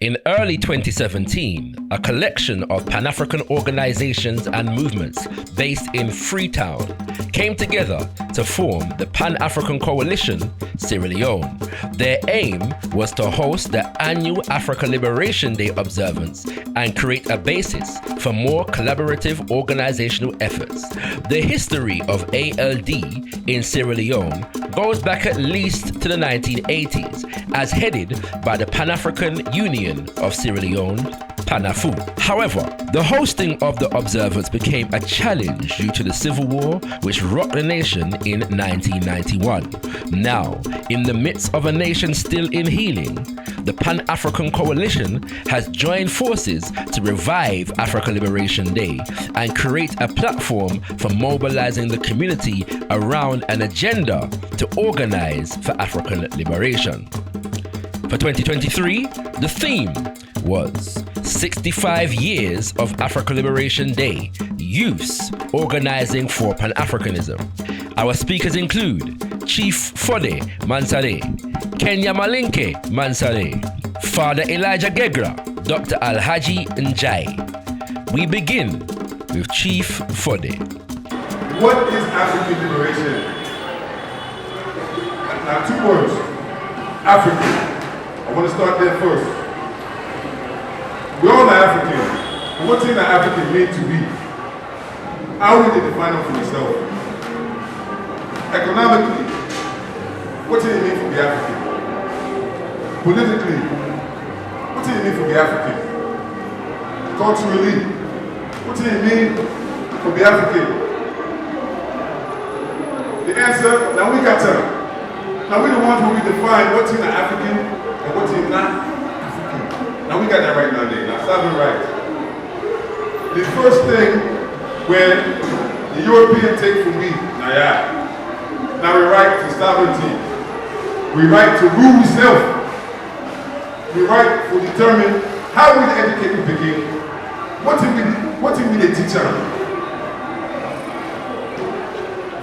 In early 2017, a collection of Pan-African organizations and movements based in Freetown came together to form the Pan-African Coalition, Sierra Leone. Their aim was to host the annual Africa Liberation Day observance and create a basis for more collaborative organizational efforts. The history of ALD in Sierra Leone goes back at least to the 1980s, as headed by the Pan-African Union of Sierra Leone, PANAFU. However, the hosting of the observance became a challenge due to the civil war which rocked the nation in 1991. Now, in the midst of a nation still in healing, the Pan-African Coalition has joined forces to revive Africa Liberation Day and create a platform for mobilizing the community around an agenda to organize for African liberation. For 2023, the theme was 65 years of Africa Liberation Day, youths organizing for Pan-Africanism. Our speakers include Chief Fode Mansare, Kenya Malinke Mansare, Father Elijah Gegra, Dr. Alhaji Njai. We begin with Chief Fode. What is African liberation? Now, 2 words. African. I want to start there first. We all are African. But what does an African mean to be? How will you define it for yourself? Economically, what does it mean to be African? Politically, what does it mean to be African? Culturally, what does it mean to be African? The answer, now we got time. Now we're the ones who we define what's in an African and what's in not African. Now we got that right now, Dave. Now stop it right. The first thing when the European take from me, now we right to sovereignty. We right to rule ourselves. We right to determine how we educate the beginning. What do we teach them?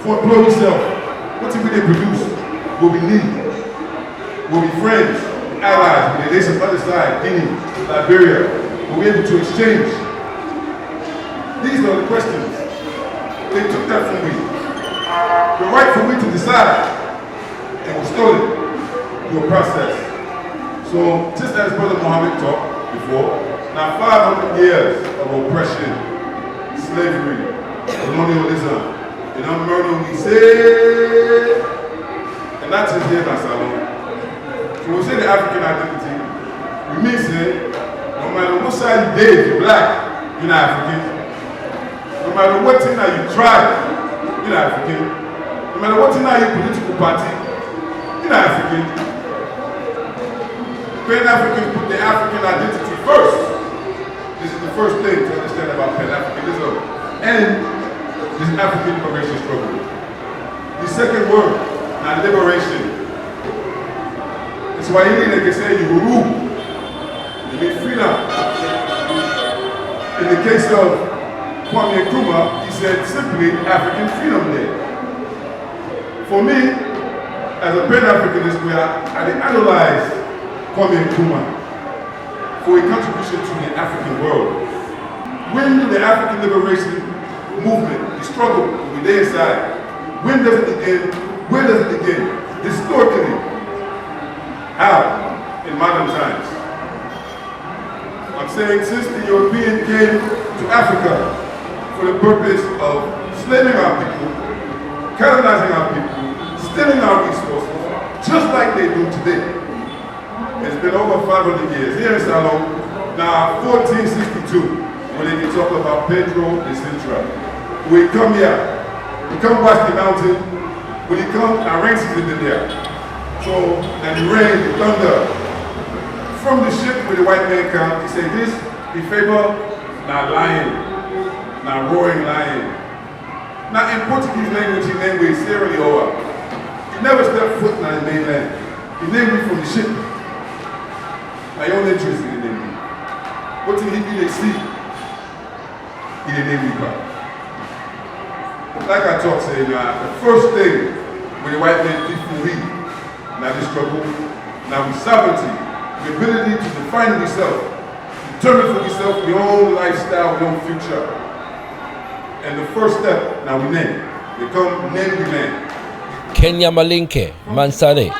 For employ yourself. What do we produce? What we need? We'll be friends, allies, with the nation on the other side, Guinea, Liberia. We'll be able to exchange. These are the questions. They took that from me. The right for me to decide, and was stolen through a process. So, just as Brother Mohammed talked before, now 500 years of oppression, slavery, colonialism, and murder we say, and that's just here, my salon. So when we say the African identity, we mean say, no matter what side you did, you're black, you're not African. No matter what thing that you tried, you're not African. No matter what thing that your political party, you're not African. Pan-Africans put their African identity first. This is the first thing to understand about Pan-Africanism and this African liberation struggle. The second word, now liberation. It's why you can say you rule. You mean freedom. In the case of Kwame Nkrumah, he said simply African Freedom Day. For me, as a Pan-Africanist, I idolize Kwame Nkrumah for a contribution to the African world. When the African liberation movement, the struggle, we lay aside, when does it begin? Where does it begin? Historically. How? In modern times. I'm saying since the European came to Africa for the purpose of slaving our people, colonizing our people, stealing our resources, just like they do today. It's been over 500 years. Here in Salon, now 1462, when they can talk about Pedro de Sintra. We come here, we come watch the mountain, when he come, our rain season in there. So, and the rain, the thunder, from the ship where the white man come, he say this, he favor, not lion, not roaring lion. Now in Portuguese language, he named me Sierra Leone. He never stepped foot in the mainland. He named me from the ship. My own interest in the name. What did he be to see? He didn't name me back. Like I talked say, the first thing when the white man did for me, now this struggle, now with sovereignty, the ability to define yourself, determine for yourself your own lifestyle, your own future. And the first step, now we name, become name the man. Kenya Malinke, Mansare.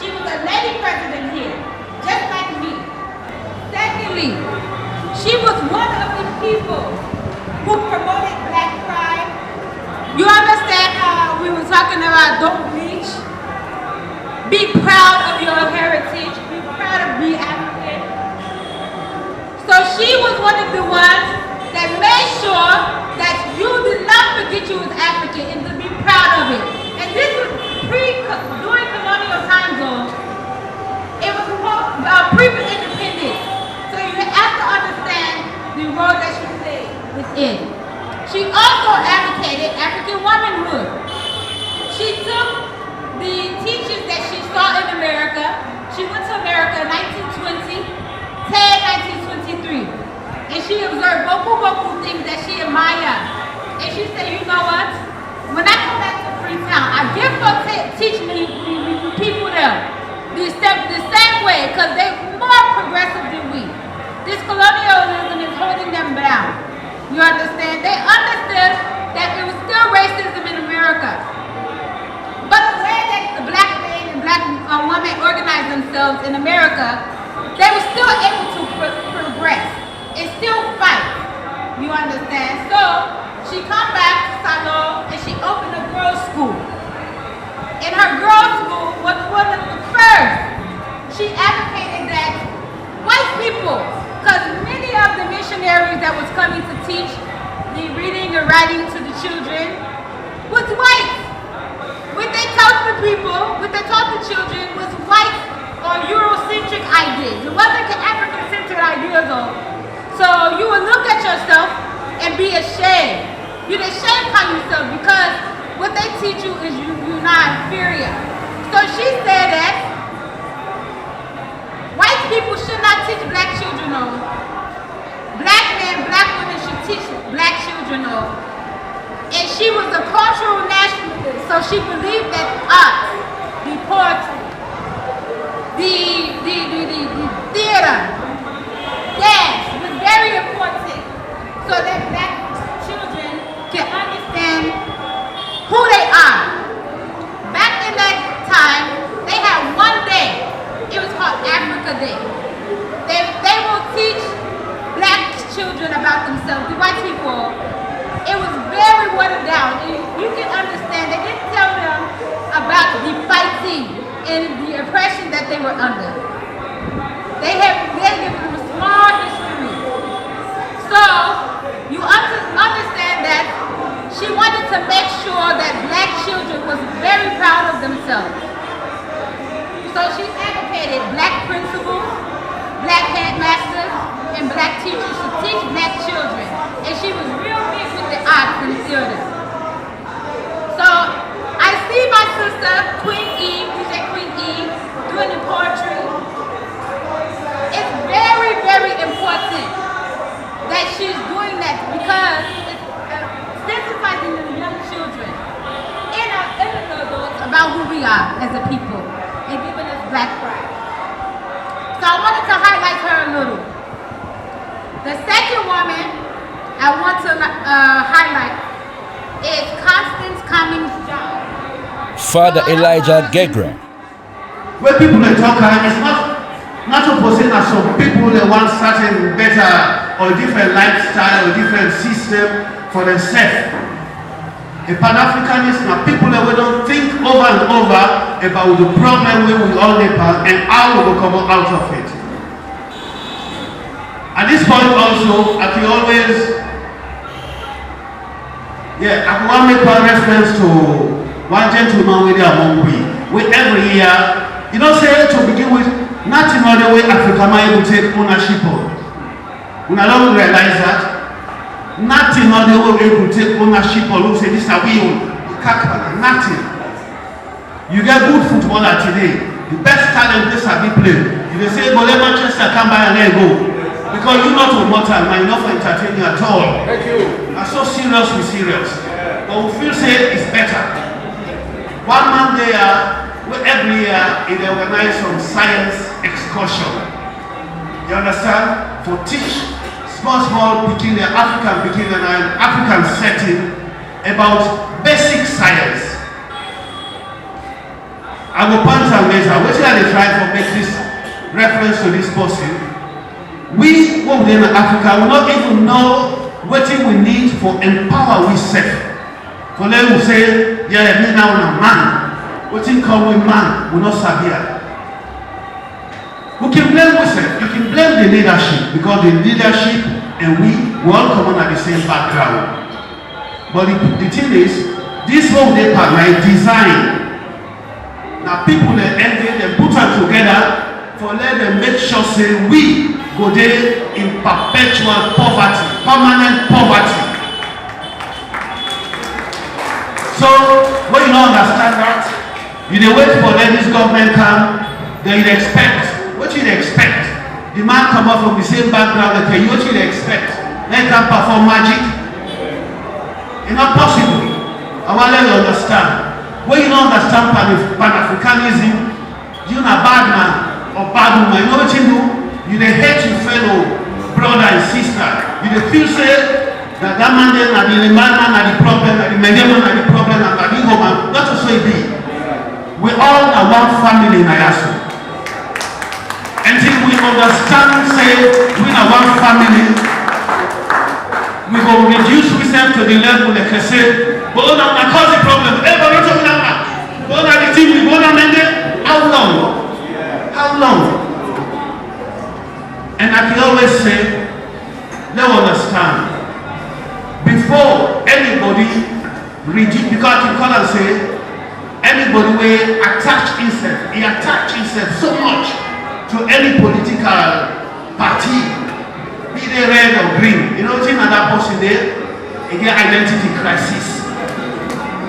She was a lady president here, just like me. Secondly, she was one of the people who promoted Black pride. You understand how we were talking about don't bleach? Be proud of your heritage. Be proud of being African. So she was one of the ones that made sure that you did not forget you was African and to be proud of it. And this was during colonial time zone. It was pre-independence. So you have to understand the role that she played within. She also advocated African womanhood. She took the teachings that she saw in America. She went to America in 1920, 1923. And she observed boku things that she admired. And she said, you know what? When I come back to Freetown, I give her teach me people there the same way, because they're more progressive than we. This colonialism is holding them down. You understand? They understood that there was still racism in America. But the way that the black men and black women organized themselves in America, they were still able to progress and still fight. You understand? So she come back to Salon and she opened a girls' school. And her girls' school was one of the first. She advocated that white people, because many of the missionaries that was coming to teach the reading and writing to the children was white. What they taught the people, what they taught the children was white or Eurocentric ideas. It wasn't African-centered ideas though. So you would look at yourself and be ashamed. You'd ashamed by yourself because what they teach you is you're not inferior. So she said that white people should not teach black children on. Black men, black women should teach black children on. And she was a cultural nationalist, so she believed that art, the poetry, the theater, dance was very important so that black children can understand who they are. Back in that time, they had one day. It was called Africa Day. They will teach black children about themselves, the white people. It was very watered down. You can understand, they didn't tell them about the fighting and the oppression that they were under. They gave them a small history. So, you understand that she wanted to make sure that black children was very proud of themselves. So she advocated black principals, black headmasters, and black teachers to teach black children. And she was real big with the arts and theater. So I see my sister, Queen Eve, we say Queen Eve, doing the poetry. It's very, very important that she's doing that because it's sensitizing the young children and the adults about who we are as a people and giving us black pride. So I wanted to highlight her a little. The second woman I want to highlight is Constance Cummings John. Father Elijah Gegra. When people they talk, it's not opposing as some people they want certain better or different lifestyle or different system for themselves. A Pan-Africanist now people that we don't think over and over about the problem we will all Nepal and how we will come out of it. At this point also, I can always I want to make a reference to one gentleman with among we every year, you know, say to begin with, nothing other way Africa might will take ownership of. When I don't realize that, nothing other way we will take ownership of. We say this is a we nothing. You get good footballer today, the best talent this have been played. If they say, but let Manchester come by and let go. Because you're not a mortal man, you're not for entertaining at all. Thank you. I'm so serious with serious. But we feel say it's better. One man there, every year, they organize some science excursion. You understand? For teach small picking the African picking and an African setting about basic science. I will point out later, which are they trying to make this reference to this person? We, who in Africa, will not even know what we need for empower ourselves. For them who say, yeah, me now a man. What in come with man, will not sabia. We can blame ourselves. You can blame the leadership because the leadership and we all come on at the same background. But the thing is, this whole day part, my design. Now people they ended, they put them together for let them make sure say we go there in perpetual poverty, permanent poverty. So when you don't understand that, you dey wait for let this government come, then you expect. What you expect? The man come up from the same background, they tell you what you expect. Let them perform magic. It's not possible. I want to let you understand. When you don't understand Pan-Africanism, you're not a bad man or bad woman. You know what you do? You dey hate your fellow brother and sister. You dey feel say that man there na the man na the problem, na the medium man na the problem, and na the woman. Not to say be. We all are one family in Ayasu. Until we understand, say we are one family, we will reduce ourselves to the level like I said. But now na cause the problem. Everybody talking about. But now the team we go down there. How long? How long? And I can always say, they understand. Before anybody because I can call and say, anybody will attach himself, he attach himself so much to any political party, be they red or green. You know what's another person there? He get identity crisis.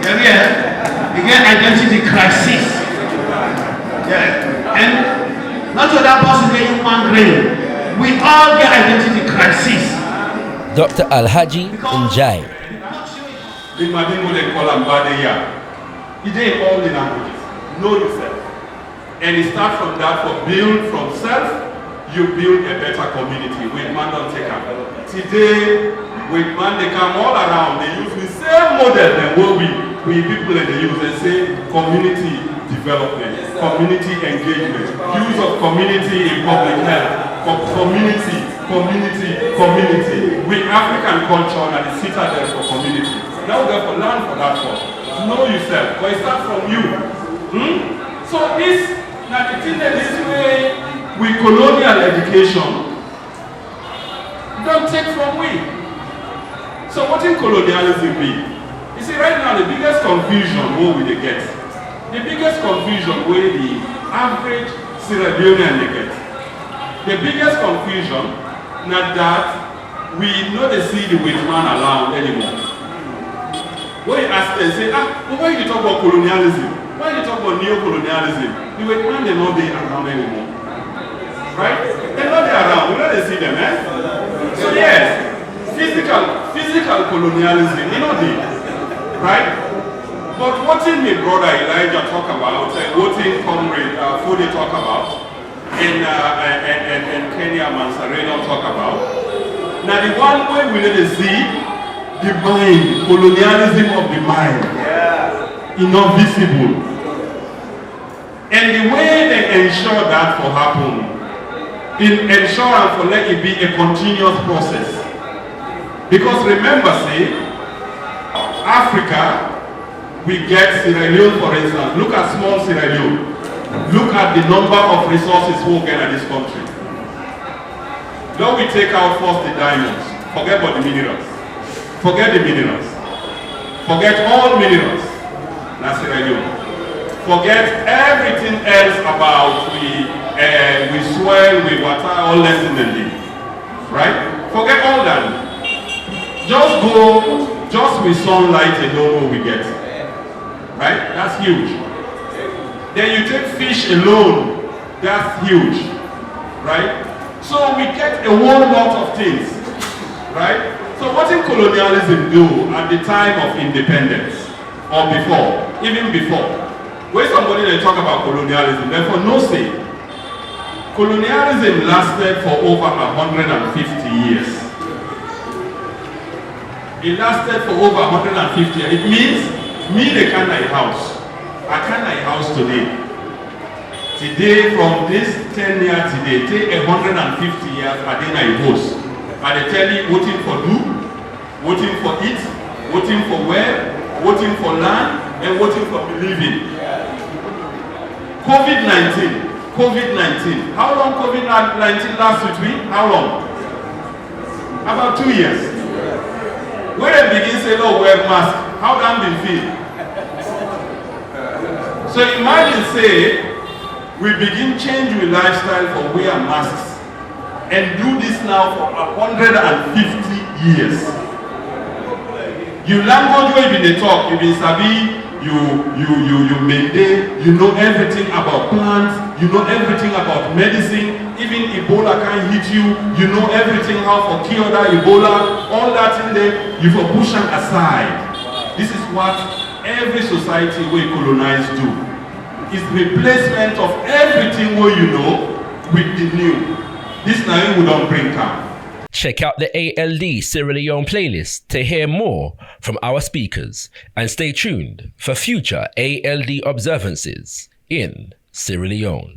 Yeah. He get identity crisis. Yeah. And not to that person there human green. We all get identity crisis. Dr. Alhaji Njai. In Madingo they call him Badeya. He did all the languages. Know yourself. And it starts from that for build from self, you build a better community. With man don't take up. Today, with man they come all around, they use the same model than what we people in the use. They say community development, community engagement, use of community in public health. Community. With African culture and the citadel for community. Now we have to learn for that one. Know yourself, but it starts from you. So this, now the thing that this way with colonial education, don't take from we. So what in colonialism be? You see right now the biggest confusion what will they get? The biggest confusion where the average Sierra Leonean they get. The biggest confusion, not that we know they see the white man around anymore. When you ask them, say, but why you talk about colonialism? Why you talk about neo-colonialism? The white man, they're not there around anymore. Right? They're not there around. We know they see them, eh? So yes, physical colonialism, you know they, right? But what in my brother Elijah talk about, and what in comrade Fode talk about, and Kenya Mansareno talk about, Now the one way we need to see the mind, colonialism of the mind, is not visible. And the way they ensure that for happen, ensure and for let it be a continuous process. Because remember, say, Africa, we get Sierra Leone, for instance. Look at small Sierra Leone. Look at the number of resources we get in this country. Now we take out first the diamonds. Forget about the minerals. Forget the minerals. Forget all minerals. That's Sierra Leone. Forget everything else about we soil, we water, all less in the league. Right? Forget all that. Just go, just with sunlight alone what we get. Right? That's huge. Then you take fish alone, that's huge. Right? So we get a whole lot of things. Right? So what did colonialism do at the time of independence? Or before? Even before? When somebody they talk about colonialism, therefore no say. Colonialism lasted for over 150 years. It lasted for over 150 years. It means me they can a house. I can a house today. Today from this 10 years today, take 150 years I then a host. And they tell you voting for do, voting for it, voting for where, voting for land, and voting for believing. COVID-19. How long COVID-19 lasts with me? How long? About 2 years. When they begin say, "Oh, wear mask," how damn been feel? So imagine say, we begin change with lifestyle for wear masks and do this now for 150 years. You language where you been talk, you been sabi. You maintain, you know everything about plants, you know everything about medicine, even Ebola can hit you, you know everything how for cure that Ebola, all that in there, you for push them aside. This is what every society we colonize do. It's replacement of everything what you know with the new. This now we don't bring calm. Check out the ALD Sierra Leone playlist to hear more from our speakers and stay tuned for future ALD observances in Sierra Leone.